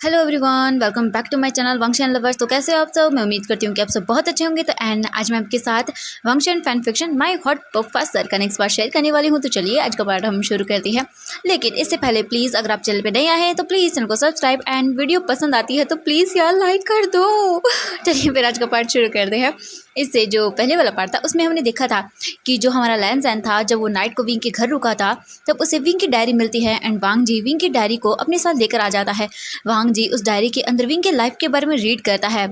Hello everyone, welcome back to my channel Vansh lovers. तो कैसे हो आप सब? मैं उम्मीद करती हूँ कि आप सब बहुत अच्छे होंगे। तो एंड आज मैं आपके साथ वंश fan fiction my hot professor का नेक्स्ट पार्ट शेयर करने वाली हूँ। तो चलिए आज का पार्ट हम शुरू करते हैं। लेकिन इससे पहले प्लीज़ अगर आप चैनल पे नए आए हैं तो प्लीज़ चैनल को सब्सक्राइब एंड वीडियो पसंद आती है तो प्लीज़ यार लाइक कर दो। चलिए फिर आज का पार्ट शुरू करते हैं। इससे जो पहले वाला पार्ट था उसमें हमने देखा था कि जो हमारा लैन सैन था जब वो नाइट को विंग के घर रुका था तब उसे विंग की डायरी मिलती है एंड वांग जी विंग की डायरी को अपने साथ लेकर आ जाता है। वांग जी उस डायरी के अंदर विंग के लाइफ के बारे में रीड करता है।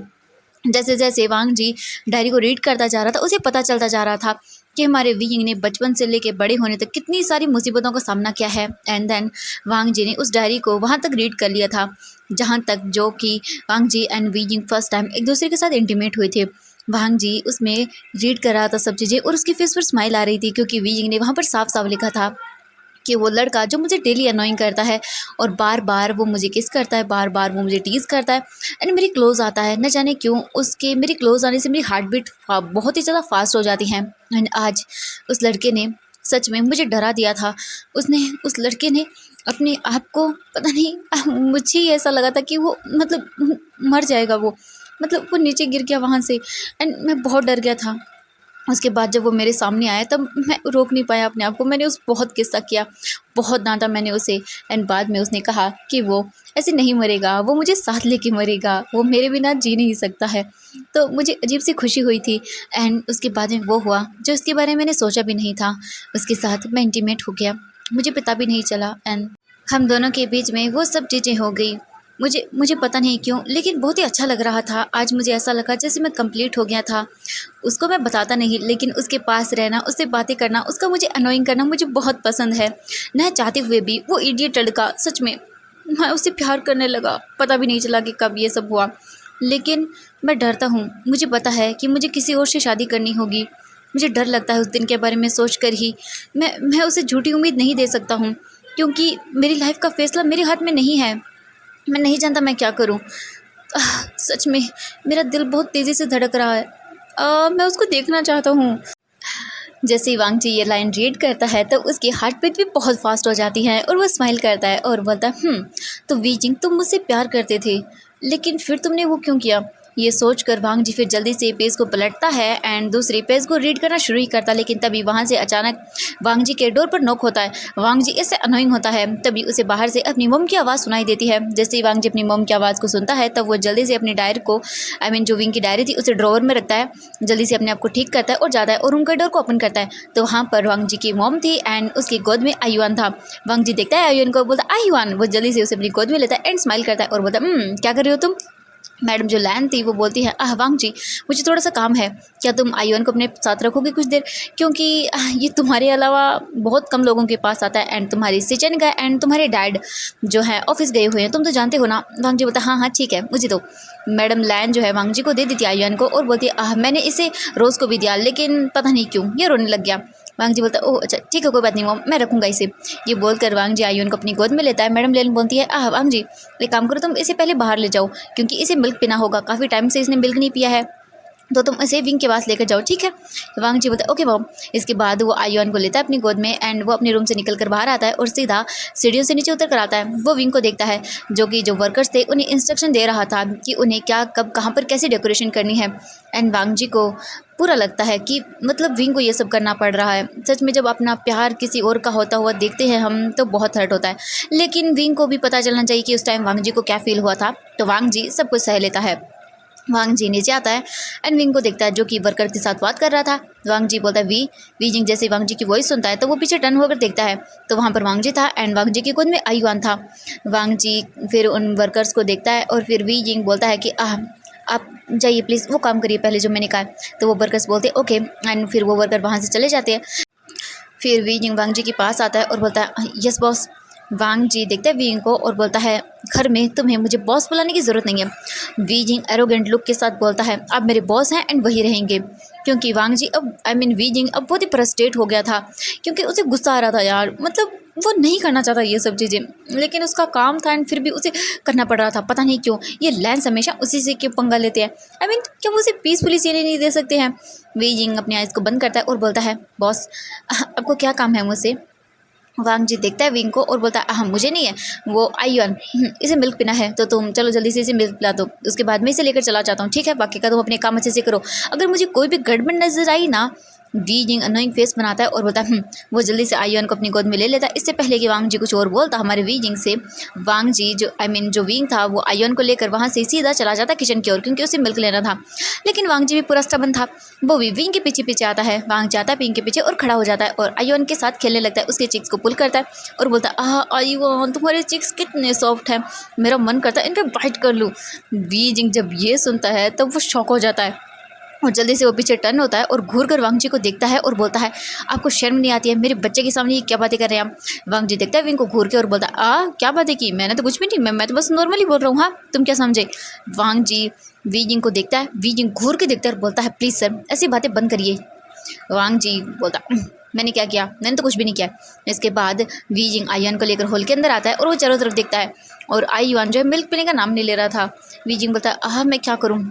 जैसे जैसे वांग जी डायरी को रीड करता जा रहा था उसे पता चलता जा रहा था कि हमारे विंग ने बचपन से लेके बड़े होने तक कितनी सारी मुसीबतों का सामना किया है। एंड देन वांग जी ने उस डायरी को वहाँ तक रीड कर लिया था जहाँ तक जो कि वांग जी एंड विंग फर्स्ट टाइम एक दूसरे के साथ इंटीमेट हुए थे। वांग जी उसमें रीड कर रहा था सब चीज़ें और उसकी फेस पर स्माइल आ रही थी क्योंकि विंग ने वहाँ पर साफ साफ लिखा था कि वो लड़का जो मुझे डेली अनोइंग करता है और बार बार वो मुझे किस करता है, बार बार वो मुझे टीज़ करता है एंड मेरी क्लोज आता है। न जाने क्यों उसके मेरे क्लोज आने से मेरी हार्ट बीट बहुत ही ज़्यादा फास्ट हो जाती है। एंड आज उस लड़के ने सच में मुझे डरा दिया था। उस लड़के ने अपने आप को पता नहीं मुझे ही ऐसा लगा था कि वो मतलब मर जाएगा। वो मतलब वो नीचे गिर गया वहाँ से एंड मैं बहुत डर गया था। उसके बाद जब वो मेरे सामने आया तब मैं रोक नहीं पाया अपने आप को। मैंने उस बहुत किस्सा किया, बहुत डांटा मैंने उसे एंड बाद में उसने कहा कि वो ऐसे नहीं मरेगा, वो मुझे साथ लेके मरेगा, वो मेरे बिना जी नहीं सकता है। तो मुझे अजीब सी खुशी हुई थी एंड उसके बाद में वो हुआ जो उसके बारे में मैंने सोचा भी नहीं था। उसके साथ मैं इंटीमेट हो गया, मुझे पता भी नहीं चला एंड हम दोनों के बीच में वो सब चीज़ें हो गई। मुझे मुझे पता नहीं क्यों लेकिन बहुत ही अच्छा लग रहा था। आज मुझे ऐसा लगा जैसे मैं कंप्लीट हो गया था। उसको मैं बताता नहीं लेकिन उसके पास रहना, उससे बातें करना, उसका मुझे अनोइंग करना मुझे बहुत पसंद है। न चाहते हुए भी वो इडियट लड़का सच में मैं उससे प्यार करने लगा। पता भी नहीं चला कि कब ये सब हुआ। लेकिन मैं डरता हूँ, मुझे पता है कि मुझे किसी और से शादी करनी होगी। मुझे डर लगता है उस दिन के बारे में सोच कर ही। मैं उसे झूठी उम्मीद नहीं दे सकता हूँ क्योंकि मेरी लाइफ का फैसला मेरे हाथ में नहीं है। मैं नहीं जानता मैं क्या करूँ। सच में मेरा दिल बहुत तेज़ी से धड़क रहा है। मैं उसको देखना चाहता हूँ। जैसे ही वांग जी ये लाइन रीड करता है तो उसकी हार्ट बीट भी बहुत फास्ट हो जाती है और वो स्माइल करता है और बोलता है तो वीजिंग तुम मुझसे प्यार करते थे लेकिन फिर तुमने वो क्यों किया? ये सोचकर वांग जी फिर जल्दी से पेज को पलटता है एंड दूसरे पेज को रीड करना शुरू ही करता है। लेकिन तभी वहाँ से अचानक वांग जी के डोर पर नॉक होता है। वांग जी इससे अनोइंग होता है। तभी उसे बाहर से अपनी मम की आवाज़ सुनाई देती है। जैसे ही वांग जी अपनी मम की आवाज़ को सुनता है तब वो जल्दी से अपनी डायरी को जो विंग की डायरी थी उसे ड्रॉवर में रखता है। जल्दी से अपने आप को ठीक करता है और जाता है और रूम का डोर को ओपन करता है। तो वहाँ पर वांग जी की मॉम थी एंड उसकी गोद में आयुआन था। वांग जी देखता है आयुआन को, बोलता आयुआन। वो जल्दी से उसे अपनी गोद में लेता है एंड स्माइल करता है और बोलता क्या कर रहे हो तुम? मैडम जो लैन थी वो बोलती है वांग जी मुझे थोड़ा सा काम है, क्या तुम आयुआन को अपने साथ रखोगे कुछ देर? क्योंकि ये तुम्हारे अलावा बहुत कम लोगों के पास आता है एंड तुम्हारी सिचन का एंड तुम्हारे डैड जो है ऑफिस गए हुए हैं, तुम तो जानते हो ना। वांग जी बोलता हाँ हाँ ठीक है मुझे दो। मैडम लैन जो है वांग जी को दे देती आयुआन को और बोलती है मैंने इसे रोज़ को भी दिया लेकिन पता नहीं क्यों ये रोने लग गया। वांग जी बोलता ओह अच्छा ठीक है कोई बात नहीं मॉम, मैं रखूँगा इसे। ये बोलकर वांग जी आयुआन को अपनी गोद में लेता है। मैडम लेन बोलती है वांग जी एक काम करो तुम इसे पहले बाहर ले जाओ क्योंकि इसे मिल्क पीना होगा, काफ़ी टाइम से इसने मिल्क नहीं पिया है, तो तुम इसे विंग के पास लेकर जाओ ठीक है। वांग जी बोलता है ओके मॉम। इसके बाद वो आयुआन को लेता है अपनी गोद में एंड वो अपने रूम से निकल कर बाहर आता है और सीधा सीढ़ियों से नीचे उतर कर आता है। वो विंग को देखता है जो कि जो वर्कर्स थे उन्हें इंस्ट्रक्शन दे रहा था कि उन्हें क्या कब कहाँ पर कैसे डेकोरेशन करनी है। एंड वांग जी को पूरा लगता है कि मतलब विंग को ये सब करना पड़ रहा है। सच में जब अपना प्यार किसी और का होता हुआ देखते हैं हम तो बहुत हर्ट होता है। लेकिन विंग को भी पता चलना चाहिए कि उस टाइम वांग जी को क्या फील हुआ था। तो वांग जी सब कुछ सह लेता है। वांग जी नीचे आता है एंड विंग को देखता है जो कि वर्कर के साथ बात कर रहा था। वांग जी बोलता है वी जिंग। जैसे वांग जी की वॉइस सुनता है तो वो पीछे टर्न होकर देखता है तो वहाँ पर वांग जी था एंड वांग जी की गोद में आयुआन था। वांग जी फिर उन वर्कर्स को देखता है और फिर वी जिंग बोलता है कि आप जाइए प्लीज़, वो काम करिए पहले जो मैंने कहा। तो वो वर्कर्स बोलते हैं ओके एंड फिर वो वर्कर वहाँ से चले जाते हैं। फिर वी जिंग वांग जी के पास आता है और बोलता है यस बॉस। वांग जी देखता है विंग को और बोलता है घर में तुम्हें मुझे बॉस बुलाने की ज़रूरत नहीं है। वी जिंग एरोगेंट लुक के साथ बोलता है आप मेरे बॉस हैं एंड वही रहेंगे। क्योंकि वांग जी अब वी जिंग अब बहुत ही फ्रस्ट्रेट हो गया था क्योंकि उसे गुस्सा आ रहा था यार। मतलब वो नहीं करना चाहता ये सब चीज़ें लेकिन उसका काम था एंड फिर भी उसे करना पड़ रहा था। पता नहीं क्यों ये लैंस हमेशा उसी से क्यों पंगा लेते हैं। क्या वो उसे पीसफुली सीने नहीं दे सकते हैं? वी जिंग अपनी आइज़ को बंद करता है और बोलता है बॉस आपको क्या काम है मुझसे? वांग जी देखता है विंग को और बोलता है हाँ मुझे नहीं है, वो आयुन इसे मिल्क पीना है तो तुम चलो जल्दी से इसे मिल्क पिला दो, उसके बाद मैं इसे लेकर चला जाता हूँ, ठीक है, बाकी का तुम अपने काम अच्छे से करो। अगर मुझे कोई भी गड़बड़ नजर आई ना, वी जिंग अनोइंग फेस बनाता है और बोलता है वो जल्दी से आयुन को अपनी गोद में ले लेता है। इससे पहले कि वांग जी कुछ और बोलता हमारे वी जिंग से, वांग जी जो जो विंग था वो आयुन को लेकर वहाँ से सीधा चला जाता किचन की ओर, क्योंकि उसे मिल्क लेना था। लेकिन वांग जी भी पूरा स्टबन था, वो भी विंग के पीछे पीछे आता है। वांग जाता है विंग के पीछे और खड़ा हो जाता है और आयुन के साथ खेलने लगता है, उसके चिक्स को पुल करता है और बोलता है आयुन तुम्हारे चिक्स कितने सॉफ्ट हैं, मेरा मन करता है इन पर बाइट कर लूँ। वी जिंग जब ये सुनता है तब वो शॉक हो जाता है और जल्दी से वो पीछे टर्न होता है और घूर कर वांग जी को देखता है और बोलता है आपको शर्म नहीं आती है, मेरे बच्चे के सामने ये क्या बातें कर रहे हैं आप। वांग जी देखता है विंग को घूर के और बोलता है क्या बातें की, मैंने तो कुछ भी नहीं, मैं तो बस नॉर्मली बोल रहा हूँ, हाँ तुम क्या समझे। वांग जी वी जिंग को देखता है, वी जिंग घूर के देखता है और बोलता है प्लीज़ सर ऐसी बातें बंद करिए। वांग जी बोलता मैंने क्या किया, मैंने तो कुछ भी नहीं किया। इसके बाद वी जिंग आयुन को लेकर हॉल के अंदर आता है और वो चारों तरफ देखता है और आयुन जो है मिल्क पीने का नाम नहीं ले रहा था। वी जिंग बोलता है मैं क्या करूँ।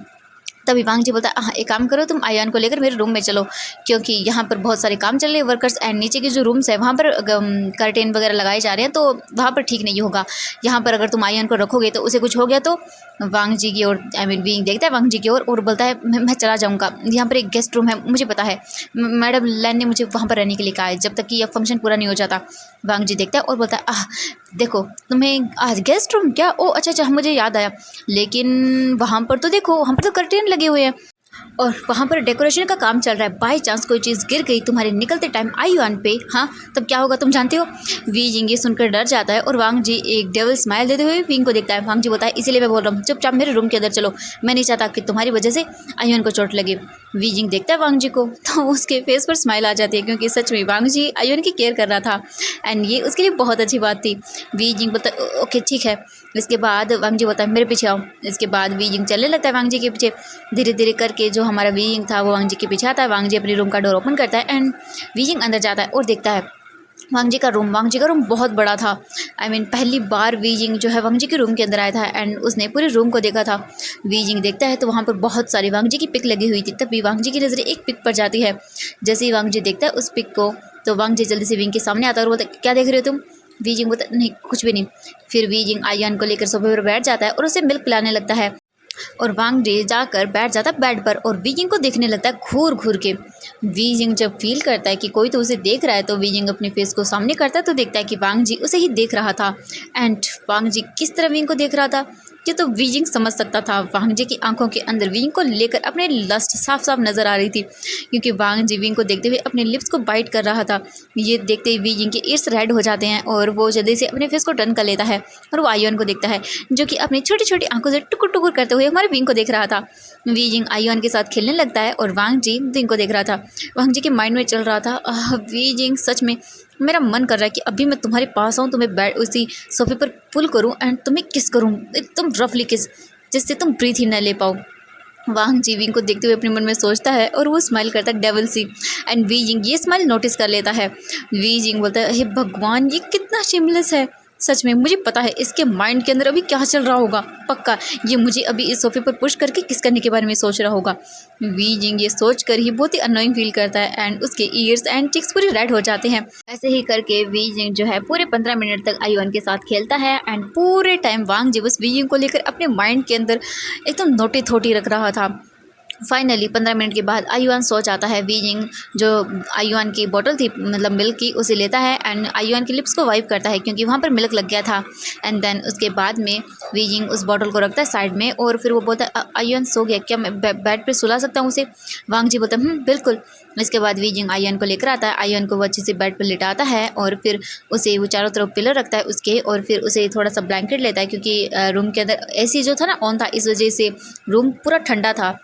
तभी वांग जी बोलता है हाँ एक काम करो तुम आयुन को लेकर मेरे रूम में चलो, क्योंकि यहाँ पर बहुत सारे काम चल रहे हैं वर्कर्स एंड नीचे के जो रूम्स है वहाँ पर कर्टेन वगैरह लगाए जा रहे हैं, तो वहाँ पर ठीक नहीं होगा। यहाँ पर अगर तुम आयुन को रखोगे तो उसे कुछ हो गया तो। वांग जी की ओर विंग देखता है वांग जी की ओर और बोलता है मैं चला जाऊँगा, यहाँ पर एक गेस्ट रूम है मुझे पता है, मैडम लैन ने मुझे वहाँ पर रहने के लिए कहा है जब तक कि यह फंक्शन पूरा नहीं हो जाता। वांग जी देखता है और बोलता है देखो तुम्हें आज गेस्ट रूम क्या, ओ अच्छा मुझे याद आया, लेकिन वहाँ पर तो देखो वहाँ पर तो कर्टेन लगे हुए हैं और वहाँ पर डेकोरेशन का काम चल रहा है, बाई चांस कोई चीज़ गिर गई तुम्हारे निकलते टाइम आयुन पे, हाँ तब क्या होगा तुम जानते हो। वी जिंग ये सुनकर डर जाता है और वांग जी एक डेविल स्माइल देते हुए विंग को देखता है। वांग जी बोलता है इसीलिए मैं बोल रहा हूँ चुपचाप मेरे रूम के अंदर चलो, मैं नहीं चाहता कि तुम्हारी वजह से आयुन को चोट लगे। वी जिंग देखता है वांग जी को तो उसके फेस पर स्माइल आ जाती है, क्योंकि सच में वांग जी आयुन की केयर कर रहा था एंड ये उसके लिए बहुत अच्छी बात थी। वी जिंग बोलता है ओके ठीक है। इसके बाद वांग जी बोलता है मेरे पीछे आओ। इसके बाद वी जिंग चलने लगता है वांग जी के पीछे, धीरे धीरे करके जो हमारा वी जिंग था वो वांग जी के पीछे आता है। वांग जी अपने रूम का डोर ओपन करता है एंड वी जिंग अंदर जाता है और देखता है वांग जी का रूम। वांग जी का रूम बहुत बड़ा था, पहली बार वी जिंग जो है वांग जी के रूम के अंदर आया था एंड उसने पूरे रूम को देखा था। वी जिंग देखता है तो वहाँ पर बहुत सारी वांग जी की पिक लगी हुई थी, तभी वांग जी की नज़र एक पिक पर जाती है। जैसे ही वांग जी देखता है उस पिक को तो वांग जी जल्दी से विंग के सामने आता है और बोलता है क्या देख रहे हो तुम। वी जिंग बोलता नहीं कुछ भी नहीं। फिर वी जिंग आयुन को लेकर सोफे पर बैठ जाता है और उसे मिल्क पिलाने लगता है और वांग जी जाकर बैठ जाता है बेड पर और वी जिंग को देखने लगता है घूर घूर के। वी जिंग जब फील करता है कि कोई तो उसे देख रहा है तो वी जिंग अपने फेस को सामने करता है तो देखता है कि वांग जी उसे ही देख रहा था एंड वांग जी किस तरह विंग को देख रहा था ये तो वी जिंग समझ सकता था। वांग जी की आंखों के अंदर विंग को लेकर अपने लस्ट साफ साफ नजर आ रही थी, क्योंकि वांग जी विंग को देखते हुए अपने लिप्स को बाइट कर रहा था। ये देखते ही वी जिंग के ईयर्स रेड हो जाते हैं और वो जल्दी से अपने फेस को टर्न कर लेता है और वो आयुन को देखता है जो कि अपनी छोटी छोटी आंखों से टुकुर टुकुर करते हुए हमारे विंग को देख रहा था। वी जिंग आयुन के साथ खेलने लगता है और वांग जी विंग को देख रहा था। वांग जी के माइंड में चल रहा था वी जिंग सच में मेरा मन कर रहा है कि अभी मैं तुम्हारे पास आऊँ, तुम्हें बैठ उसी सोफे पर पुल करूँ एंड तुम्हें किस करूँ एकदम रफली किस, जिससे तुम ब्रीथ ही न ले पाओ। वांग जी विंग को देखते हुए अपने मन में सोचता है और वो स्माइल करता है डेविल सी एंड वी जिंग ये स्माइल नोटिस कर लेता है। वी जिंग बोलता है हे भगवान ये कितना शेमलेस है, सच में मुझे पता है इसके माइंड के अंदर अभी क्या चल रहा होगा, पक्का ये मुझे अभी इस सोफे पर पुश करके किस करने के बारे में सोच रहा होगा। वी जिंग ये सोच कर ही बहुत ही अनोइंग फील करता है एंड उसके ईयर्स एंड चिक्स पूरे रेड हो जाते हैं। ऐसे ही करके वी जिंग जो है पूरे 15 मिनट तक आयुन के साथ खेलता है एंड पूरे टाइम वांग जी उस वी जिंग को लेकर अपने माइंड के अंदर एकदम नोटी थोटी रख रहा था। फाइनली 15 मिनट के बाद आयुन सो जाता है। वी जिंग जो आयुन की बोतल थी मतलब मिल्क की उसे लेता है एंड आयुन के लिप्स को वाइप करता है क्योंकि वहाँ पर मिल्क लग गया था एंड देन उसके बाद में वी जिंग उस बोतल को रखता है साइड में और फिर वो बोलता है आयुन सो गया क्या, मैं बेड पे सुला सकता हूँ उसे। वांग जी बोलता है बिल्कुल। इसके बाद वी जिंग आयुन को लेकर आता है, आयुन को वो अच्छे से बेड पर लिटाता है और फिर उसे वो चारों तरफ पिलर रखता है उसके और फिर उसे थोड़ा सा ब्लैंकेट लेता है क्योंकि रूम के अंदर एसी जो था ना ऑन था, इस वजह से रूम पूरा ठंडा था,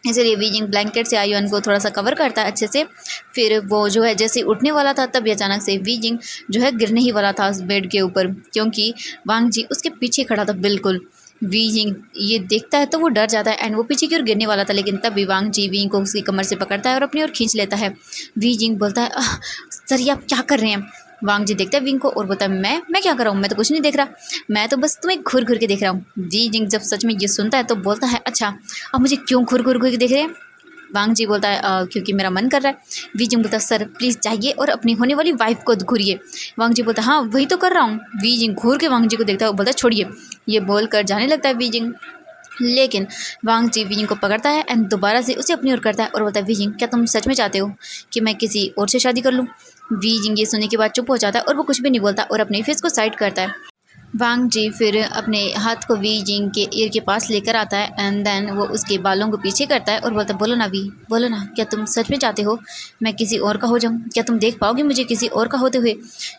इसलिए वी जिंग ब्लैंकेट से आयुन को थोड़ा सा कवर करता है अच्छे से। फिर वो जो है जैसे उठने वाला था तब अचानक से वी जिंग जो है गिरने ही वाला था उस बेड के ऊपर, क्योंकि वांग जी उसके पीछे खड़ा था बिल्कुल। वी जिंग ये देखता है तो वो डर जाता है एंड वो पीछे की ओर गिरने वाला था, लेकिन तब भी वांग जी वी को उसकी कमर से पकड़ता है और अपनी ओर खींच लेता है। वी जिंग बोलता है सर ये आप क्या कर रहे हैं। वांग जी देखता है विंग को और बोलता है मैं क्या कर रहा हूँ, मैं तो कुछ नहीं देख रहा, मैं तो बस तुम्हें घूर घूर के देख रहा हूँ। वी जिंग जब सच में ये सुनता है तो बोलता है अच्छा अब मुझे क्यों घूर घूर के देख रहे हैं। वांग जी बोलता है क्योंकि मेरा मन कर रहा है। वी जिंग बोलता है सर प्लीज़ जाइए और अपनी होने वाली वाइफ को घूरिए। वांग जी बोलता है हाँ वही तो कर रहा हूँ। वी जिंग घूर के वांग जी को देखता है और बोलता है छोड़िए। ये बोल कर जाने लगता है वी जिंग, लेकिन वांग जी वीजिंग को पकड़ता है एंड दोबारा से उसे अपनी ओर करता है और बोलता है वीजिंग क्या तुम सच में चाहते हो कि मैं किसी और से शादी कर लूँ। वीजिंग ये सुनने के बाद चुप हो जाता है और वो कुछ भी नहीं बोलता और अपने फेस को साइड करता है। वांग जी फिर अपने हाथ को वी जिंग के ईयर के पास लेकर आता है एंड देन वो उसके बालों को पीछे करता है और बोलता है बोलो ना वी, बोलो ना क्या तुम सच में चाहते हो मैं किसी और का हो जाऊँ, क्या तुम देख पाओगे मुझे किसी और का होते हुए।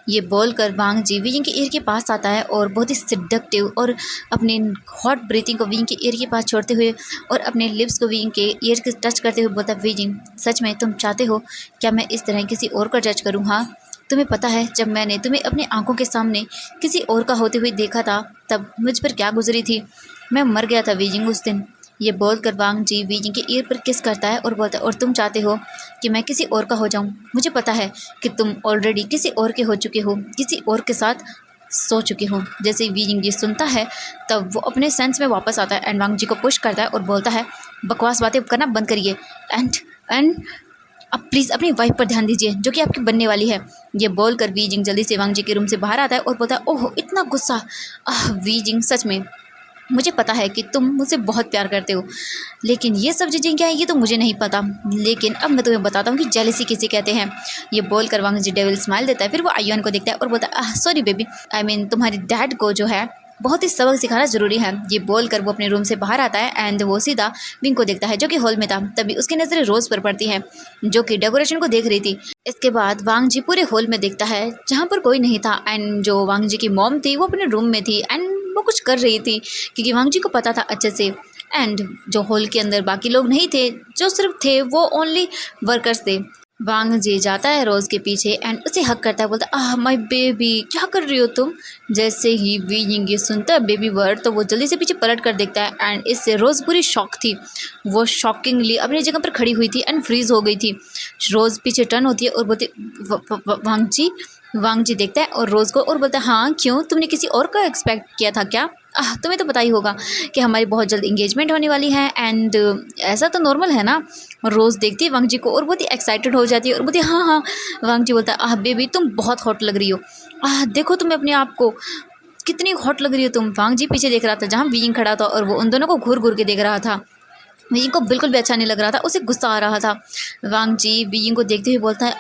ये बोलकर वांग जी वी जिंग के ईयर के पास आता है और बहुत ही सिडक्टिव और अपने हॉट ब्रीथिंग को वी जिंग के ईयर के पास छोड़ते हुए और अपने लिप्स को वी जिंग के ईयर के टच करते हुए बोलता है वी जिंग सच में तुम चाहते हो क्या मैं इस तरह किसी और का जज करूँ। हाँ तुम्हें पता है जब मैंने तुम्हें अपनी आंखों के सामने किसी और का होते हुए देखा था तब मुझ पर क्या गुजरी थी, मैं मर गया था वीजिंग उस दिन। ये बोलकर वांग जी वीजिंग के ईयर पर किस करता है और बोलता है और तुम चाहते हो कि मैं किसी और का हो जाऊं, मुझे पता है कि तुम ऑलरेडी किसी और के हो चुके हो, किसी और के साथ सो चुके हो। जैसे ही वीजिंग ये सुनता है तब वो अपने सेंस में वापस आता है एंड वांग जी को पुश करता है और बोलता है बकवास बातें करना बंद करिए एंड अब प्लीज़ अपनी वाइफ पर ध्यान दीजिए जो कि आपकी बनने वाली है। ये बोलकर वी जिंग जल्दी से वांग जी के रूम से बाहर आता है और बोलता है ओह इतना गुस्सा। वी जिंग सच में मुझे पता है कि तुम मुझसे बहुत प्यार करते हो, लेकिन ये सब चीज़ें क्या है ये तो मुझे नहीं पता, लेकिन अब मैं तुम्हें बताता हूँ कि जेलसी किसे कहते हैं। ये बोलकर वांग जी डेविल स्माइल देता है, फिर वो आयुन को देखता है और बोलता है सॉरी बेबी, आई मीन तुम्हारे डैड को जो है बहुत ही सबक सिखाना जरूरी है। ये बोलकर वो अपने रूम से बाहर आता है एंड वो सीधा विंग को देखता है जो कि हॉल में था। तभी उसकी नज़रें रोज पर पड़ती है जो कि डेकोरेशन को देख रही थी। इसके बाद वांग जी पूरे हॉल में देखता है जहाँ पर कोई नहीं था एंड जो वांग जी की मॉम थी वो अपने रूम में थी एंड वो कुछ कर रही थी क्योंकि वांग जी को पता था अच्छे से। एंड जो हॉल के अंदर बाकी लोग नहीं थे, जो सिर्फ थे वो ओनली वर्कर्स थे। वांग जी जाता है रोज़ के पीछे एंड उसे हक करता है, बोलता है माय बेबी क्या कर रही हो तुम। जैसे ही वी यिंग ये सुनता है बेबी वर्ड तो वो जल्दी से पीछे पलट कर देखता है एंड इससे रोज़ पूरी शॉक थी। वो शॉकिंगली अपनी जगह पर खड़ी हुई थी एंड फ्रीज हो गई थी। रोज़ पीछे टर्न होती है और बोलती वांग जी देखता है और रोज़ को और बोलता है हाँ क्यों, तुमने किसी और का एक्सपेक्ट किया था क्या। तुम्हें तो पता ही होगा कि हमारी बहुत जल्द इंगेजमेंट होने वाली है एंड ऐसा तो नॉर्मल है ना। रोज़ देखती है वांग जी को और बहुत ही एक्साइटेड हो जाती है और बोलती है हाँ हाँ। वांग जी बोलता है बेबी तुम बहुत हॉट लग रही हो, देखो तुम्हें अपने आप को कितनी हॉट लग रही हो तुम। वांग जी पीछे देख रहा था जहाँ वीइंग खड़ा था और वो उन दोनों को घूर घूर के देख रहा था। वीइंग को बिल्कुल भी अच्छा नहीं लग रहा था, उसे गुस्सा आ रहा था। वांग जी वीइंग को देखते हुए बोलता है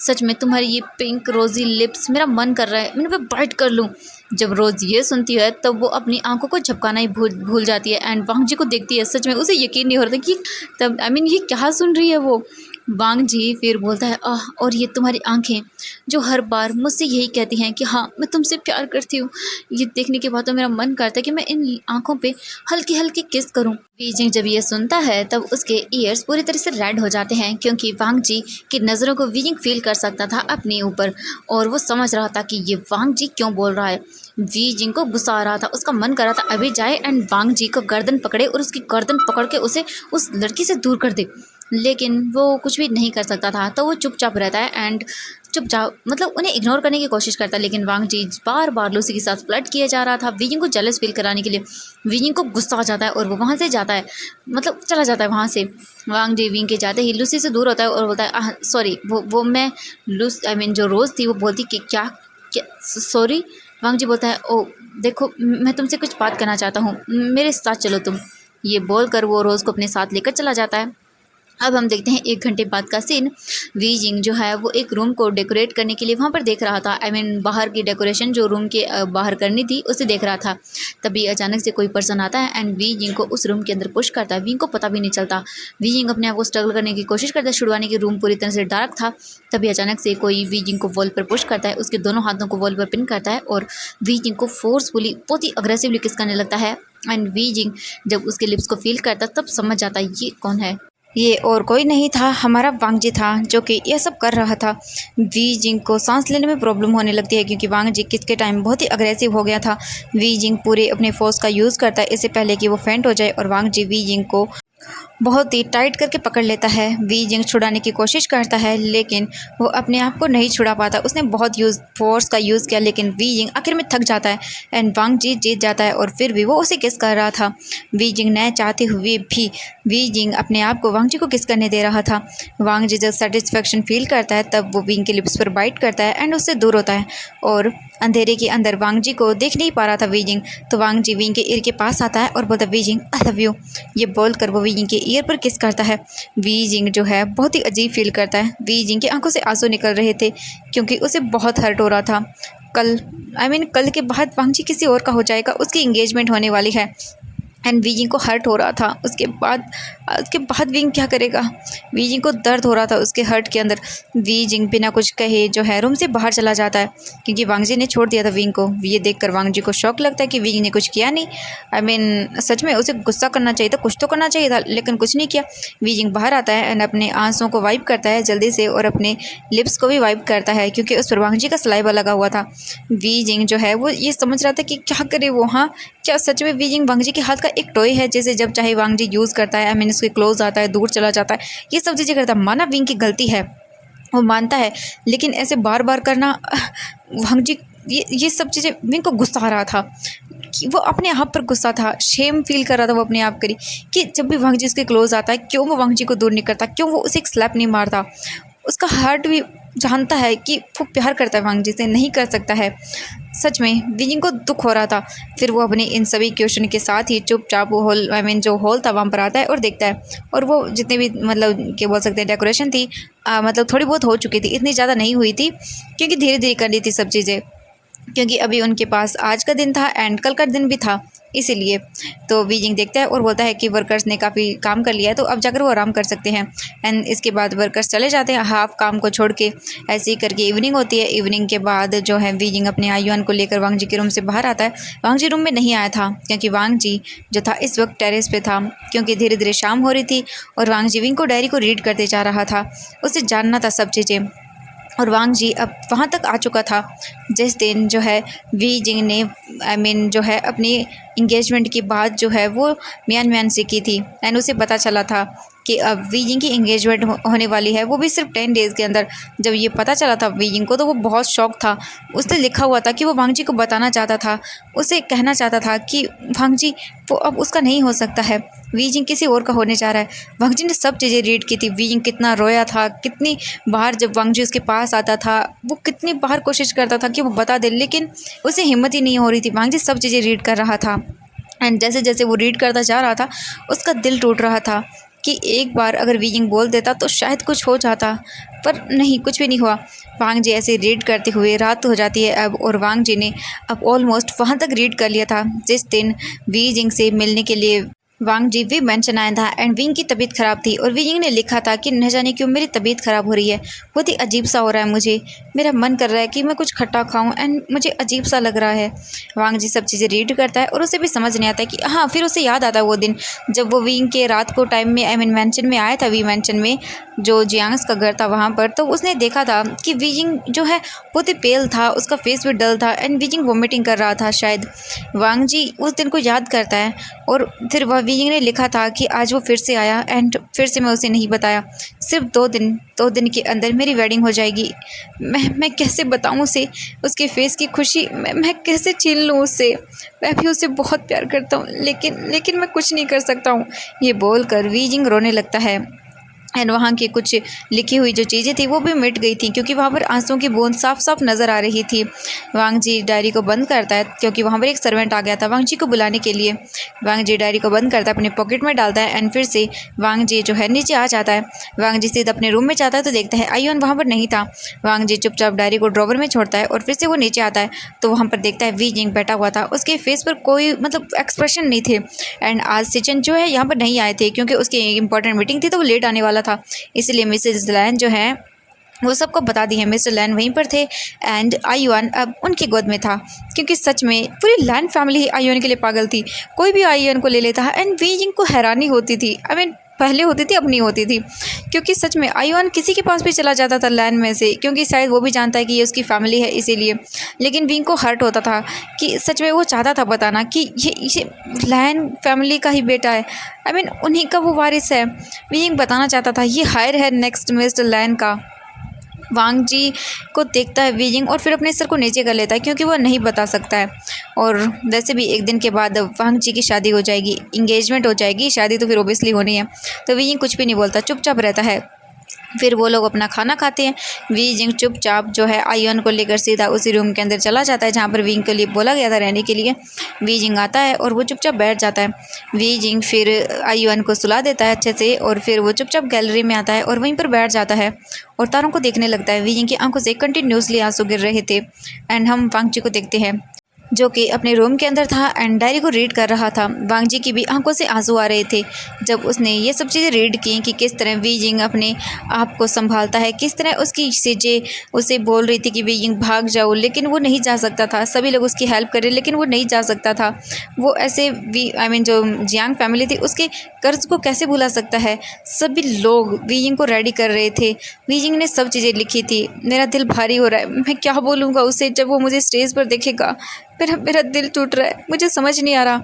सच में तुम्हारी ये पिंक रोजी लिप्स, मेरा मन कर रहा है मैं इन्हें बाइट कर लूँ। जब रोज़ ये सुनती है तब वो अपनी आंखों को झपकाना ही भूल जाती है एंड वांग जी को देखती है। सच में उसे यकीन नहीं हो रहा था कि तब आई मीन ये क्या सुन रही है वो। वांग जी फिर बोलता है और ये तुम्हारी आंखें जो हर बार मुझसे यही कहती हैं कि हाँ मैं तुमसे प्यार करती हूँ। ये देखने के बाद तो मेरा मन करता है कि मैं इन आंखों पे हल्की हल्की किस करूँ। वीजिंग जब ये सुनता है तब उसके ईयर्स पूरी तरह से रेड हो जाते हैं क्योंकि वांग जी की नज़रों को वीजिंग फील कर सकता था अपने ऊपर और वो समझ रहा था कि ये वांग जी क्यों बोल रहा है। वीजिंग को गुस्सा आ रहा था, उसका मन कर रहा था अभी जाए एंड वांग जी को गर्दन पकड़े और उसकी गर्दन पकड़ के उसे उस लड़की से दूर कर दे, लेकिन वो कुछ भी नहीं कर सकता था तो वो चुपचाप रहता है एंड चुपचाप मतलब उन्हें इग्नोर करने की कोशिश करता है। लेकिन वांग जी बार बार लूसी के साथ फ्लर्ट किया जा रहा था वीजिंग को जेलस फील कराने के लिए। वीजिंग को गुस्सा आ जाता है और वो वहाँ से जाता है, मतलब चला जाता है वहाँ से। वांग जी वीजिंग के जाते ही लूसी से दूर होता है और बोलता है सॉरी वो मैं लूस आई मीन जो रोज़ थी वो बोलती कि क्या सॉरी। वांग जी बोलता है ओ देखो मैं तुमसे कुछ बात करना चाहता हूँ, मेरे साथ चलो तुम। ये बोलकर वो रोज़ को अपने साथ लेकर चला जाता है। अब हम देखते हैं 1 घंटे बाद का सीन। वीजिंग जो है वो एक रूम को डेकोरेट करने के लिए वहाँ पर देख रहा था, आई मीन बाहर की डेकोरेशन जो रूम के बाहर करनी थी उसे देख रहा था। तभी अचानक से कोई पर्सन आता है एंड वीजिंग को उस रूम के अंदर पुश करता है। वीजिंग को पता भी नहीं चलता। वीजिंग अपने आप को स्ट्रगल करने की कोशिश करता है छुड़वाने की, रूम पूरी तरह से डार्क था। तभी अचानक से कोई वीजिंग को वॉल पर पुश करता है, उसके दोनों हाथों को वॉल पर पिन करता है और वीजिंग को फोर्सफुली बहुत ही अग्रेसिवली किस करने लगता है। एंड वीजिंग जब उसके लिप्स को फील करता तब समझ जाता है ये कौन है। ये और कोई नहीं था, हमारा वांग जी था जो कि यह सब कर रहा था। वीजिंग को सांस लेने में प्रॉब्लम होने लगती है क्योंकि वांग जी किस के टाइम बहुत ही अग्रेसिव हो गया था। वीजिंग पूरे अपने फोर्स का यूज़ करता है इससे पहले कि वो फेंट हो जाए और वांग जी वीजिंग को बहुत ही टाइट करके पकड़ लेता है। वी जिंग छुड़ाने की कोशिश करता है लेकिन वो अपने आप को नहीं छुड़ा पाता। उसने बहुत फोर्स का यूज़ किया लेकिन वी जिंग आखिर में थक जाता है एंड वांग जी जीत जाता है और फिर भी वो उसे किस कर रहा था। वी जिंग न चाहते हुए भी वी जिंग अपने आप को वांग जी को किस करने दे रहा था। वांग जी जब सेटिस्फेक्शन फील करता है तब वो विंग के लिप्स पर बाइट करता है एंड उससे दूर होता है और अंधेरे के अंदर वांग जी को देख नहीं पा रहा था वी जिंग। तो वांग जी विंग के ईयर के पास आता है और बोलता है Wei Jing I love you. ये बोलकर वो वी जिंग के ईयर पर किस करता है। वी जिंग जो है बहुत ही अजीब फील करता है। वी जिंग की आंखों से आंसू निकल रहे थे क्योंकि उसे बहुत हर्ट हो रहा था। कल कल के बाद वांग जी किसी और का हो जाएगा, उसकी इंगेजमेंट होने वाली है एंड वी जिंग को हर्ट हो रहा था। उसके बाद विंग क्या करेगा। वी जिंग को दर्द हो रहा था उसके हर्ट के अंदर। वी जिंग बिना कुछ कहे जो है रूम से बाहर चला जाता है क्योंकि वांग जी ने छोड़ दिया था विंग को। ये देखकर वांग जी को शौक लगता है कि विंग ने कुछ किया नहीं। सच में उसे गुस्सा करना चाहिए था, कुछ तो करना चाहिए था लेकिन कुछ नहीं किया। वी जिंग बाहर आता है एंड अपने आंसुओं को वाइप करता है जल्दी से और अपने लिप्स को भी वाइप करता है क्योंकि उस पर वांग जी का सलाइवा लगा हुआ था। वी जिंग जो है वो ये समझ रहा था कि क्या करे वो। हाँ, क्या सच में वी जिंग वांग जी के हाथ का एक टॉय है जैसे जब चाहे वांग जी यूज़ करता है। उसके क्लोज आता है, दूर चला जाता है, ये सब चीज़ें करता है। माना विंग की गलती है, वो मानता है लेकिन ऐसे बार बार करना वांग जी ये सब चीज़ें विंग को गुस्सा आ रहा था कि वो अपने आप पर गुस्सा था। शेम फील कर रहा था वो अपने आप करी कि जब भी वांग जी उसके क्लोज आता है क्यों वो वांग जी को दूर नहीं करता, क्यों वो उसे एक स्लैप नहीं मारता। उसका हार्ट भी जानता है कि वो प्यार करता है वांग जी से, नहीं कर सकता है। सच में विजिंग को दुख हो रहा था। फिर वो अपने इन सभी क्वेश्चन के साथ ही चुपचाप वो हॉल जो हॉल था वहाँ पर आता है और देखता है। और वो जितने भी क्या बोल सकते हैं डेकोरेशन थी थोड़ी बहुत हो चुकी थी, इतनी ज़्यादा नहीं हुई थी क्योंकि धीरे धीरे करनी थी सब चीज़ें, क्योंकि अभी उनके पास आज का दिन था एंड कल का दिन भी था इसीलिए। तो वीजिंग देखता है और बोलता है कि वर्कर्स ने काफ़ी काम कर लिया है तो अब जाकर वो आराम कर सकते हैं। एंड इसके बाद वर्कर्स चले जाते हैं हाफ काम को छोड़ के। ऐसे ही करके इवनिंग होती है। इवनिंग के बाद जो है वीजिंग अपने आयुआन को लेकर वांग जी के रूम से बाहर आता है। वांग जी रूम में नहीं आया था क्योंकि वांग जी जो था इस वक्त टेरेस पे था क्योंकि धीरे धीरे शाम हो रही थी और वांग जी विंग को डायरी को रीड करते जा रहा था। उसे जानना था सब चीज़ें और वांग जी अब वहाँ तक आ चुका था जिस दिन जो है वी जिंग ने जो है अपनी इंगेजमेंट की बात जो है वो मियान से की थी। एंड उसे पता चला था कि अब वी जिंग की इंगेजमेंट होने वाली है, वो भी सिर्फ 10 डेज़ के अंदर। जब ये पता चला था वी जिंग को तो वो बहुत शौक था। उसने लिखा हुआ था कि वो वांग जी को बताना चाहता था, उसे कहना चाहता था कि वांग जी वो अब उसका नहीं हो सकता है, वी जिंग किसी और का होने जा रहा है। वांग जी ने सब चीज़ें रीड की थी। वी जिंग कितना रोया था, कितनी बार जब वांग जी उसके पास आता था वो कितनी बार कोशिश करता था कि वो बता दे लेकिन उसे हिम्मत ही नहीं हो रही थी। वांग जी सब चीज़ें रीड कर रहा था एंड जैसे जैसे वो रीड करता जा रहा था उसका दिल टूट रहा था कि एक बार अगर वी जिंग बोल देता तो शायद कुछ हो जाता, पर नहीं, कुछ भी नहीं हुआ। वांग जी ऐसे रीड करते हुए रात हो जाती है अब और वांग जी ने अब ऑलमोस्ट वहाँ तक रीड कर लिया था जिस दिन वी जिंग से मिलने के लिए वांग जी भी मेंशन आया था एंड विंग की तबीयत ख़राब थी और विंग ने लिखा था कि न जाने क्यों मेरी तबीयत ख़राब हो रही है, बहुत ही अजीब सा हो रहा है मुझे, मेरा मन कर रहा है कि मैं कुछ खट्टा खाऊं एंड मुझे अजीब सा लग रहा है। वांग जी सब चीज़ें रीड करता है और उसे भी समझ नहीं आता है कि हाँ, फिर उसे याद आता है वो दिन जब वो विंग के रात को टाइम में मेंशन में आया था। वी मेंशन में जो जियांग्स का घर था वहाँ पर, तो उसने देखा था कि विजिंग जो है बहुत ही पेल था, उसका फेस भी डल था एंड विजिंग वोमिटिंग कर रहा था शायद। वांग जी उस दिन को याद करता है और फिर वह विजिंग ने लिखा था कि आज वो फिर से आया एंड फिर से मैं उसे नहीं बताया, सिर्फ 2 दिन के अंदर मेरी वेडिंग हो जाएगी। मैं कैसे बताऊँ उसे उसके फेस की खुशी, मैं कैसे छीन लूँ उससे, मैं भी उसे बहुत प्यार करता हूँ लेकिन मैं कुछ नहीं कर सकता हूँ। ये बोलकर विजिंग रोने लगता है एंड वहाँ की कुछ लिखी हुई जो चीज़ें थी वो भी मिट गई थी क्योंकि वहाँ पर आंसुओं की बूंद साफ साफ नज़र आ रही थी। वांग जी डायरी को बंद करता है क्योंकि वहाँ पर एक सर्वेंट आ गया था वांग जी को बुलाने के लिए। वांग जी डायरी को बंद करता है, अपने पॉकेट में डालता है एंड फिर से वांग जी जो है नीचे आ जाता है। वांग जी सीधे अपने रूम में जाता है तो देखता है आयुन वहाँ पर नहीं था। वांग जी चुपचाप डायरी को ड्रॉवर में छोड़ता है और फिर से वो नीचे आता है तो वहाँ पर देखता है वी जिंग बैठा हुआ था, उसके फेस पर कोई एक्सप्रेशन नहीं थे। एंड आज सिचन जो है यहाँ पर नहीं आए थे क्योंकि उसकी इंपॉर्टेंट मीटिंग थी तो वो लेट आने वाला था, इसलिए मिसेज लैन जो है वो सबको बता दी है। मिस्टर लैन वहीं पर थे एंड आयुआन अब उनकी गोद में था क्योंकि सच में पूरी लैन फैमिली ही आयुआन के लिए पागल थी, कोई भी आयुआन को ले लेता है एंड वी जिंग को हैरानी होती थी। पहले होती थी अब नहीं होती थी, क्योंकि सच में आयुआन किसी के पास भी चला जाता था लैन में से, क्योंकि शायद वो भी जानता है कि ये उसकी फैमिली है इसीलिए। लेकिन विंग को हर्ट होता था कि सच में वो चाहता था बताना कि ये लैन फैमिली का ही बेटा है, आई मीन उन्हीं का वो वारिस है। विंग बताना चाहता था ये हायर है नेक्स्ट मिस्टर लैन का। वांग जी को देखता है वीजिंग और फिर अपने सर को नीचे कर लेता है क्योंकि वह नहीं बता सकता है। और वैसे भी एक दिन के बाद वांग जी की शादी हो जाएगी, इंगेजमेंट हो जाएगी, शादी तो फिर ओबियसली होनी है। तो वीजिंग कुछ भी नहीं बोलता, चुपचाप रहता है। फिर वो लोग अपना खाना खाते हैं। वी जिंग चुपचाप जो है आयुआन को लेकर सीधा उसी रूम के अंदर चला जाता है जहाँ पर विंग के लिए बोला गया था रहने के लिए। वी जिंग आता है और वो चुपचाप बैठ जाता है। वी जिंग फिर आयुआन को सुला देता है अच्छे से और फिर वो चुपचाप गैलरी में आता है और वहीं पर बैठ जाता है और तारों को देखने लगता है। वी जिंग की आंखों से कंटिन्यूसली आंसू गिर रहे थे। एंड हम वांग जी को देखते हैं जो कि अपने रूम के अंदर था एंड डायरी को रीड कर रहा था। वांग जी की भी आंखों से आंसू आ रहे थे जब उसने ये सब चीज़ें रीड की कि किस तरह वी जिंग अपने आप को संभालता है, किस तरह उसकी सेजे उसे बोल रही थी कि वी जिंग भाग जाओ, लेकिन वो नहीं जा सकता था। सभी लोग उसकी हेल्प करें लेकिन वो नहीं जा सकता था। वो ऐसे जो जियांग फैमिली थी उसके कर्ज को कैसे भुला सकता है। सभी लोग वी जिंग को रेडी कर रहे थे। वी जिंग ने सब चीज़ें लिखी थी। मेरा दिल भारी हो रहा है, मैं क्या बोलूँगा उसे जब वो मुझे स्टेज पर देखेगा। मेरा दिल टूट रहा है, मुझे समझ नहीं आ रहा।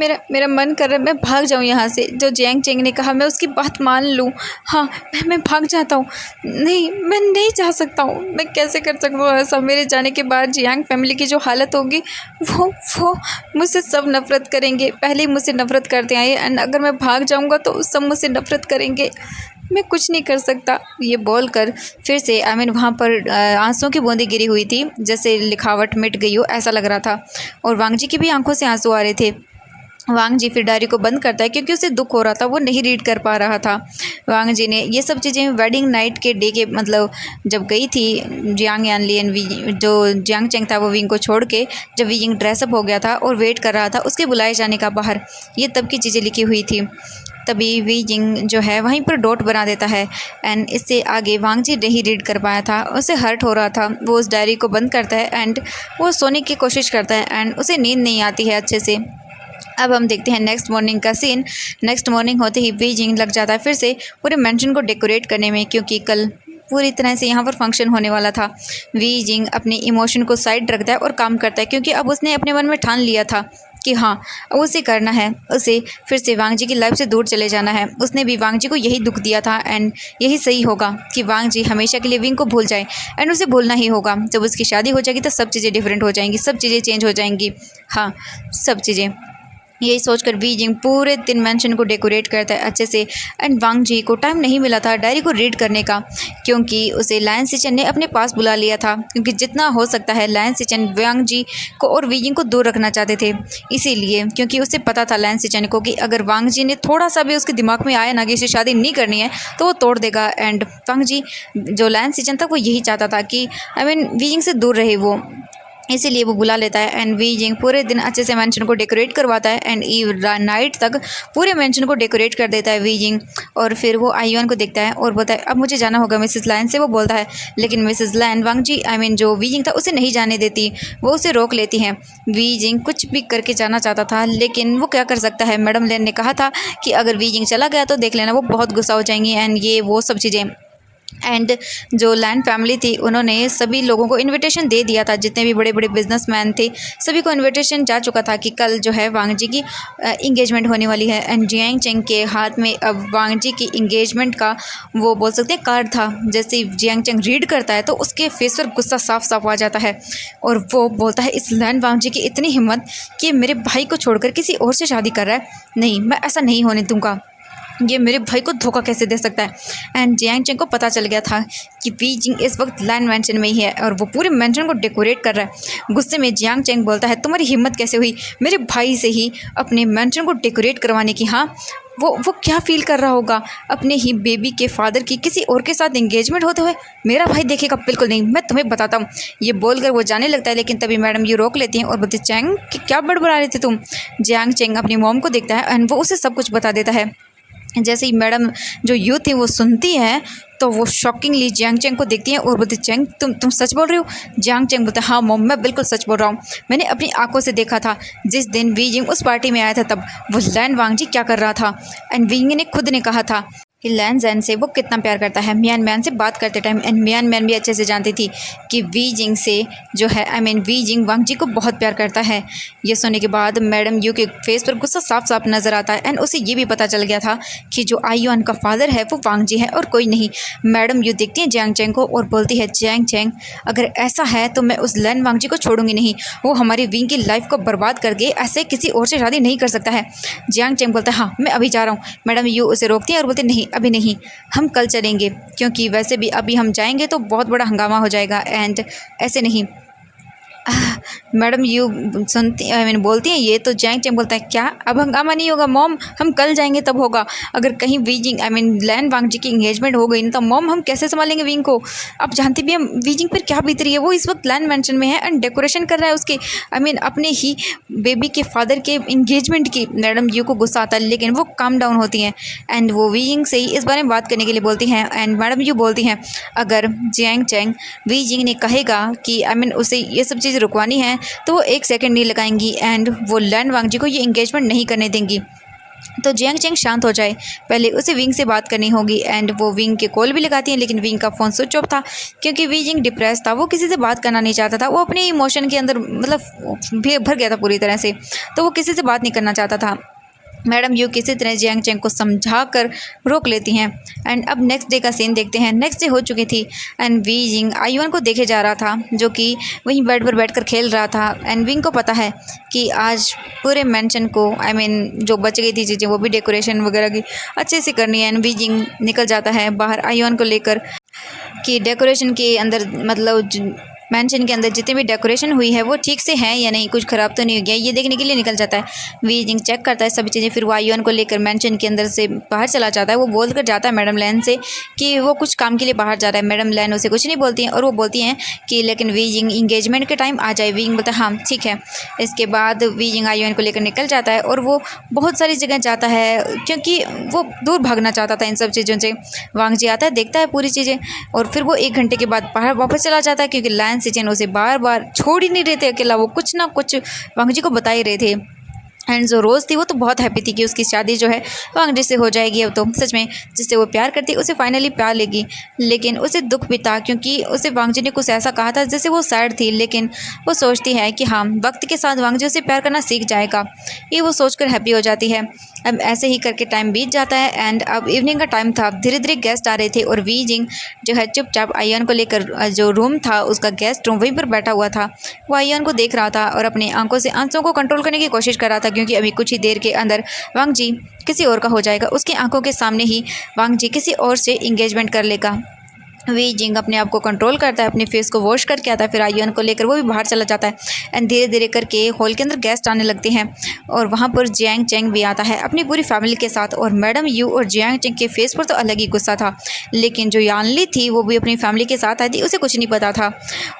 मेरा मन कर रहा है मैं भाग जाऊँ यहाँ से। जो जियांग चेंग ने कहा मैं उसकी बात मान लूँ। हाँ मैं भाग जाता हूँ। नहीं मैं नहीं जा सकता हूँ, मैं कैसे कर सकता हूँ ऐसा। मेरे जाने के बाद जियांग फैमिली की जो हालत होगी वो मुझसे सब नफ़रत करेंगे। पहले ही मुझसे नफ़रत करते आए एंड अगर मैं भाग जाऊँगा तो सब मुझसे नफ़रत करेंगे। मैं कुछ नहीं कर सकता। ये बोलकर फिर से वहाँ पर आंसुओं की बूंदें गिरी हुई थी, जैसे लिखावट मिट गई हो ऐसा लग रहा था। और वांग जी की भी आंखों से आंसू आ रहे थे। वांग जी फिर डायरी को बंद करता है क्योंकि उसे दुख हो रहा था, वो नहीं रीड कर पा रहा था। वांग जी ने ये सब चीज़ें वेडिंग नाइट के डे के जब गई थी जियांग यानली एंड जो जियांग चेंग था वो विंग को छोड़ के, जब विंग ड्रेसअप हो गया था और वेट कर रहा था उसके बुलाए जाने का बाहर, ये तब की चीज़ें लिखी हुई थी। तभी वी जिंग जो है वहीं पर डॉट बना देता है एंड इससे आगे वांग जी नहीं रीड कर पाया था, उसे हर्ट हो रहा था। वो उस डायरी को बंद करता है एंड वो सोने की कोशिश करता है एंड उसे नींद नहीं आती है अच्छे से। अब हम देखते हैं नेक्स्ट मॉर्निंग का सीन। नेक्स्ट मॉर्निंग होते ही वी जिंग लग जाता है फिर से पूरे मेंशन को डेकोरेट करने में, क्योंकि कल पूरी तरह से यहाँ पर फंक्शन होने वाला था। वी जिंग अपने इमोशन को साइड रखता है और काम करता है क्योंकि अब उसने अपने मन में ठान लिया था कि हाँ अब उसे करना है, उसे फिर से वांग जी की लाइफ से दूर चले जाना है। उसने भी वांग जी को यही दुख दिया था एंड यही सही होगा कि वांग जी हमेशा के लिए विंग को भूल जाए एंड उसे भूलना ही होगा। जब उसकी शादी हो जाएगी तो सब चीज़ें डिफरेंट हो जाएंगी, सब चीज़ें चेंज हो जाएंगी। हाँ सब चीज़ें, यही सोचकर वी जिंग पूरे दिन मेंशन को डेकोरेट करता है अच्छे से। एंड वांग जी को टाइम नहीं मिला था डायरी को रीड करने का क्योंकि उसे लायन सिचन ने अपने पास बुला लिया था, क्योंकि जितना हो सकता है लायन सिचन वांग जी को और वी जिंग को दूर रखना चाहते थे। इसीलिए क्योंकि उसे पता था लायन सिचन को कि अगर वांग जी ने थोड़ा सा भी उसके दिमाग में आया ना कि इसे शादी नहीं करनी है तो वो तोड़ देगा। एंड वांग जी जो लायन सिचन था वो यही चाहता था कि वी जिंग से दूर रहे वो, इसीलिए वो बुला लेता है। एंड वी जिंग पूरे दिन अच्छे से मेंशन को डेकोरेट करवाता है एंड नाइट तक पूरे मेंशन को डेकोरेट कर देता है वी जिंग। और फिर वो आयुआन को देखता है और बोलता है अब मुझे जाना होगा मिसेस लायन से। वो बोलता है लेकिन मिसेस लायन वांग जी जो वी जिंग था उसे नहीं जाने देती, वो उसे रोक लेती हैं। वी जिंग कुछ भी करके जाना चाहता था लेकिन वो क्या कर सकता है। मैडम लेन ने कहा था कि अगर वी जिंग चला गया तो देख लेना वो बहुत गुस्सा हो जाएंगी एंड ये वो सब चीज़ें। एंड जो लैंड फैमिली थी उन्होंने सभी लोगों को इनविटेशन दे दिया था, जितने भी बड़े बड़े बिजनेसमैन थे सभी को इनविटेशन जा चुका था कि कल जो है वांग जी की इंगेजमेंट होने वाली है। एंड जियांग चेंग के हाथ में अब वांग जी की इंगेजमेंट का वो बोल सकते हैं कार्ड था। जैसे जियांग चेंग रीड करता है तो उसके फेस पर गुस्सा साफ साफ आ जाता है और वो बोलता है इस लैंड वांग जी की इतनी हिम्मत कि मेरे भाई को छोड़कर किसी और से शादी कर रहा है, नहीं मैं ऐसा नहीं होने दूंगा, ये मेरे भाई को धोखा कैसे दे सकता है। एंड जियांग चेंग को पता चल गया था कि वी जिंग इस वक्त लैंड मेंशन में ही है और वो पूरे मेंशन को डेकोरेट कर रहा है। गुस्से में जियांग चेंग बोलता है तुम्हारी हिम्मत कैसे हुई मेरे भाई से ही अपने मेंशन को डेकोरेट करवाने की। हाँ वो क्या फील कर रहा होगा अपने ही बेबी के फादर की किसी और के साथ एंगेजमेंट होते हुए, मेरा भाई देखेगा बिल्कुल नहीं, मैं तुम्हें बताता हूँ। ये बोलकर वो जाने लगता है लेकिन तभी मैडम ये रोक लेती हैं और बोलती चेंग कि क्या बड़बड़ा रहे थे तुम। जियांग चेंग अपनी मॉम को देखता है एंड वो उसे सब कुछ बता देता है जैसे ही मैडम जो यू थी वो सुनती है तो वो शॉकिंगली जियांग चैंग को देखती है और बोलती, चैंग तुम सच बोल रहे हो? जियांग चैंग बोलते, हाँ मॉम मैं बिल्कुल सच बोल रहा हूँ, मैंने अपनी आंखों से देखा था जिस दिन वी जिंग उस पार्टी में आया था, तब वो लैन वांगजी क्या कर रहा था। एंड वी जिंग ने खुद ने कहा था कि लैन जैन से वो कितना प्यार करता है, मियान मैन से बात करते टाइम। एंड मियान मैन भी अच्छे से जानती थी कि वी जिंग से जो है वी जिंग वांगजी को बहुत प्यार करता है। ये सुनने के बाद मैडम यू के फेस पर गुस्सा साफ साफ नज़र आता है। एंड उसे ये भी पता चल गया था कि जो आईयुआन का फादर है वो वांगजी है और कोई नहीं। मैडम यू देखती है जियांग चैंग को और बोलती है, जियांग चैंग अगर ऐसा है तो मैं उस लैन वांगजी को छोड़ूंगी नहीं, वो हमारी विंग की लाइफ को बर्बाद करके ऐसे किसी और से शादी नहीं कर सकता है। जियांग चैंग बोलता है, हाँ मैं अभी जा रहा हूँ। मैडम यू उसे रोकती है और बोलती, नहीं अभी नहीं, हम कल चलेंगे, क्योंकि वैसे भी अभी हम जाएंगे तो बहुत बड़ा हंगामा हो जाएगा। एंड ऐसे नहीं। मैडम यू सुनती बोलती हैं ये, तो जियांग चैंग बोलता है, क्या अब हंगामा नहीं होगा मॉम, हम कल जाएंगे तब होगा। अगर कहीं वीजिंग लैन वांगजी की इंगेजमेंट हो गई ना तो मॉम हम कैसे संभालेंगे विंग को। आप जानती भी हम वीजिंग पर क्या बीत रही है, वो इस वक्त लैन मैंशन में है एंड डेकोरेशन कर रहा है उसके अपने ही बेबी के फादर के इंगेजमेंट की। मैडम यू को गुस्सा आता है लेकिन वो काम डाउन होती हैं एंड वो वीजिंग से ही इस बारे में बात करने के लिए बोलती हैं। एंड मैडम यू बोलती हैं, अगर जियांग चैंग वीजिंग ने कहेगा कि उसे ये सब चीज़ रुकवानी है तो वो 1 सेकंड नहीं लगाएंगी एंड वो लैन वांगजी को ये इंगेजमेंट नहीं करने देंगी। तो जियांग चैंग शांत हो जाए, पहले उसे विंग से बात करनी होगी। एंड वो विंग के कॉल भी लगाती हैं लेकिन विंग का फ़ोन स्विच ऑफ था क्योंकि विजिंग डिप्रेस था, वो किसी से बात करना नहीं चाहता था, वो अपने इमोशन के अंदर भर गया था पूरी तरह से, तो वो किसी से बात नहीं करना चाहता था। मैडम यू किसी तरह जियांग चैंग को समझा कर रोक लेती हैं। एंड अब नेक्स्ट डे का सीन देखते हैं। नेक्स्ट डे हो चुकी थी एंड वी जिंग आईयुआन को देखे जा रहा था जो कि वहीं बेड पर बैठकर खेल रहा था। एंड विंग को पता है कि आज पूरे मेंशन को जो बच गई थी चीज़ें वो भी डेकोरेशन वगैरह की अच्छे से करनी है। एंड वी जिंग निकल जाता है बाहर आईयुआन को लेकर कि डेकोरेशन के अंदर मेंशन के अंदर जितनी भी डेकोरेशन हुई है वो ठीक से है या नहीं, कुछ ख़राब तो नहीं हो गया, ये देखने के लिए निकल जाता है। वी जिंग चेक करता है सभी चीज़ें, फिर वो आईयुआन को लेकर मेंशन के अंदर से बाहर चला जाता है। वो बोल कर जाता है मैडम लैन से कि वो कुछ काम के लिए बाहर जा रहा है। मैडम लैन उसे कुछ नहीं बोलती हैं और वो बोलती हैं कि लेकिन वी जिंग इंगेजमेंट के टाइम आ जाए। वी जिंग बोलता है हाँ ठीक है। इसके बाद वी जिंग आईयुआन को लेकर निकल जाता है और वो बहुत सारी जगह जाता है क्योंकि वो दूर भागना चाहता था इन सब चीज़ों से। वांगजी आता है, देखता है पूरी चीज़ें और फिर वो 1 घंटे के बाद बाहर वापस चला जाता है क्योंकि लैन सिचन उसे बार बार छोड़ ही नहीं रहे थे अकेला, वो कुछ ना कुछ वांगजी को बता ही रहे थे। एंड जो रोज़ थी वो तो बहुत हैप्पी थी कि उसकी शादी जो है वांगजी से हो जाएगी। अब तो सच में जिससे वो प्यार करती उसे फाइनली प्यार लेगी, लेकिन उसे दुख भी था क्योंकि उसे वांगजी ने कुछ ऐसा कहा था जिससे वो सैड थी। लेकिन वो सोचती है कि हाँ वक्त के साथ वांगजी उसे प्यार करना सीख जाएगा, ये वो सोचकर हैप्पी हो जाती है। अब ऐसे ही करके टाइम बीत जाता है एंड अब इवनिंग का टाइम था, धीरे धीरे गेस्ट आ रहे थे और वी जिंग जो है चुपचाप आईयुआन को लेकर जो रूम था उसका गेस्ट रूम वहीं पर बैठा हुआ था। वो आईयुआन को देख रहा था और अपनी आंखों से आंसुओं को कंट्रोल करने की कोशिश कर रहा था क्योंकि अभी कुछ ही देर के अंदर वांगजी किसी और का हो जाएगा, उसकी आंखों के सामने ही वांगजी किसी और से इंगेजमेंट कर लेगा। वी जिंग अपने आप को कंट्रोल करता है, अपने फेस को वॉश करके आता है, फिर आईयुआन को लेकर वो भी बाहर चला जाता है। एंड धीरे धीरे करके हॉल के अंदर गेस्ट आने लगते हैं और वहाँ पर जियांग चैंग भी आता है अपनी पूरी फैमिली के साथ। और मैडम यू और जियांग चैंग के फेस पर तो अलग ही गुस्सा था, लेकिन जो यानली थी वो भी अपनी फैमिली के साथ आई थी, उसे कुछ नहीं पता था।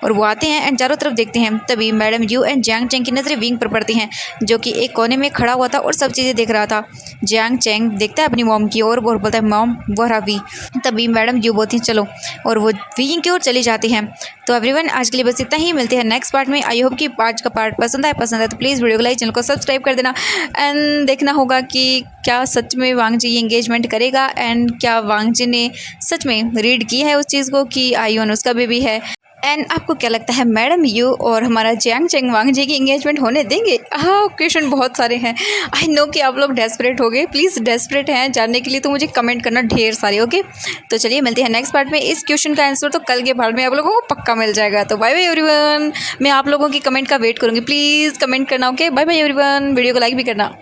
और वो आते हैं एंड चारों तरफ देखते हैं, तभी madam Yu and Jiang Cheng की नज़रें विंग पर पड़ती हैं जो कि एक कोने में खड़ा हुआ था और सब चीज़ें देख रहा था। जियांग चैंग देखता है अपनी मॉम की और बोलता है, मॉम वो रहा वी। तभी मैडम यू बोलती हैं चलो, और वो वीजिंग की ओर चली जाती हैं। तो एवरीवन आज के लिए बस इतना ही, मिलते हैं नेक्स्ट पार्ट में। आई होप कि आज का पार्ट पसंद आए तो प्लीज़ वीडियो को लाइक, चैनल को सब्सक्राइब कर देना एंड देखना होगा कि क्या सच में वांगजी ये एंगेजमेंट करेगा एंड क्या वांगजी ने सच में रीड की है उस चीज़ को कि आईयुआन उसका बेबी है। एंड आपको क्या लगता है मैडम यू और हमारा जियांग चैंग वांगजी की एंगेजमेंट होने देंगे? हाँ क्वेश्चन बहुत सारे हैं, आई नो कि आप लोग डेस्परेट हो गए, प्लीज़ डेस्परेट हैं जानने के लिए तो मुझे कमेंट करना ढेर सारे। ओके तो चलिए मिलते हैं नेक्स्ट पार्ट में। इस क्वेश्चन का आंसर तो कल के पार्ट में आप लोगों को पक्का मिल जाएगा। तो बाय बाय एवरीवन, मैं आप लोगों की कमेंट का वेट करूँगी, प्लीज़ कमेंट करना। Okay bye bye everyone, video को लाइक भी करना।